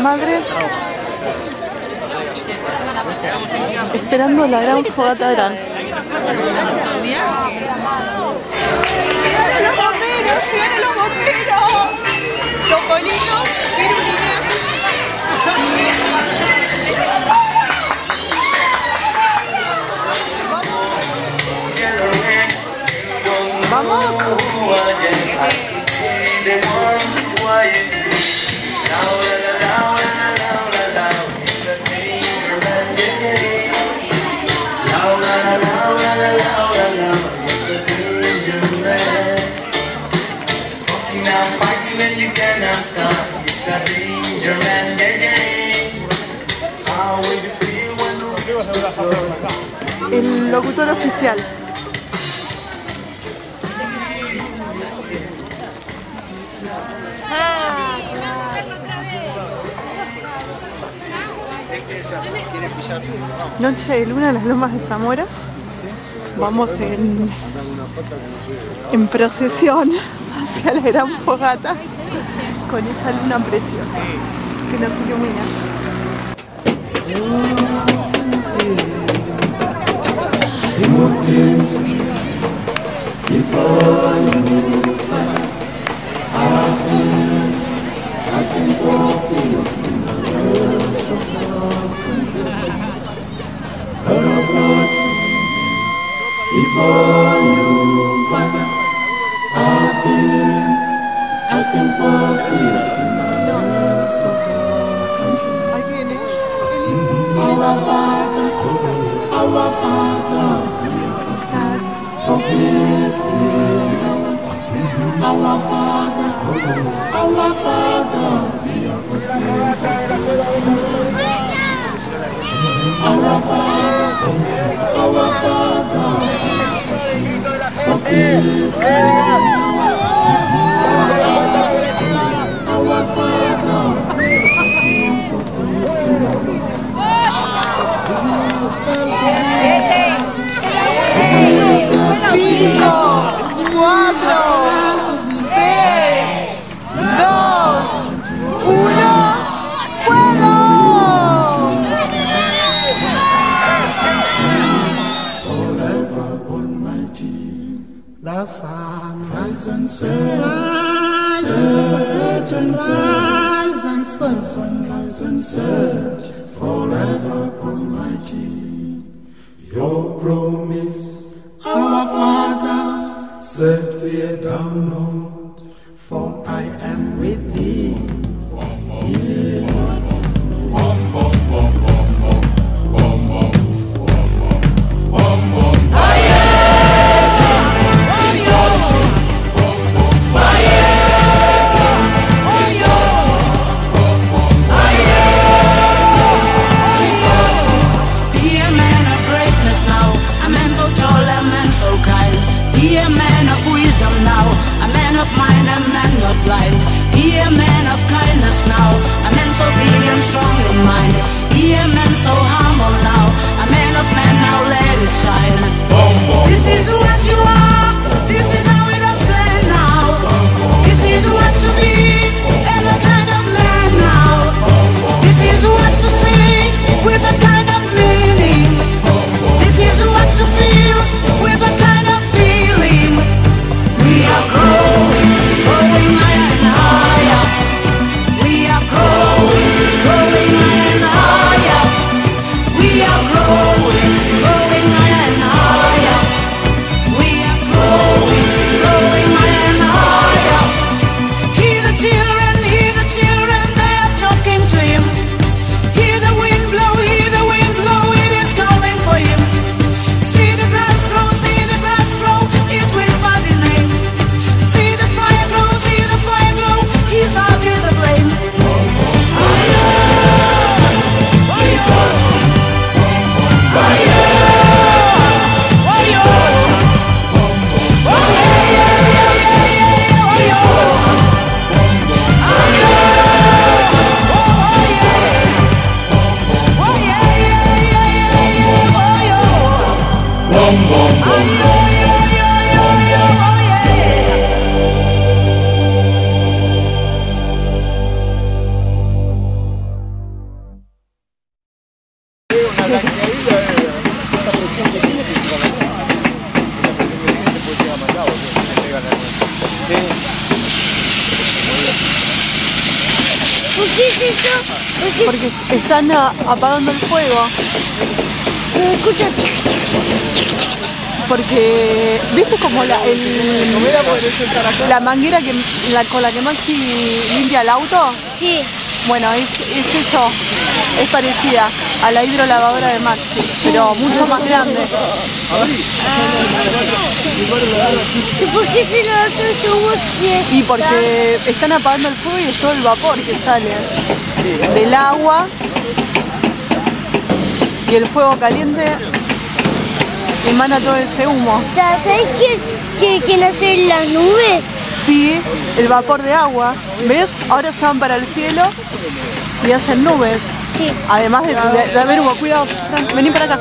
Madre, esperando la gran fogata gran. ¡Los bomberos! ¡Llegaron los bomberos! Topolinos, pirulines ¡vamos! El locutor oficial. Noche de luna en las lomas de Zamora. Vamos en procesión hacia la gran fogata con esa luna preciosa que nos ilumina. The sun rise and set, set and rise and set, sunrise and set, forever Almighty. Your promise, our Father, set fear thou not, for I am with thee. Hear not his Be a man of wisdom now, a man of ¿Por qué es eso? Porque están apagando el fuego. Se escucha. Porque, ¿viste como la manguera con la que Maxi limpia el auto? Sí. Bueno, es eso, es parecida a la hidrolavadora de Maxi, pero mucho más grande. ¿Y por qué se lo hace su Y porque están apagando el fuego y es todo el vapor que sale del agua y el fuego caliente emana todo ese humo. ¿Sabes qué nace en las nubes? Sí, el vapor de agua. ¿Ves? Ahora se van para el cielo y hacen nubes. Sí. Además de haber humo. Cuidado, Fran, vení para acá.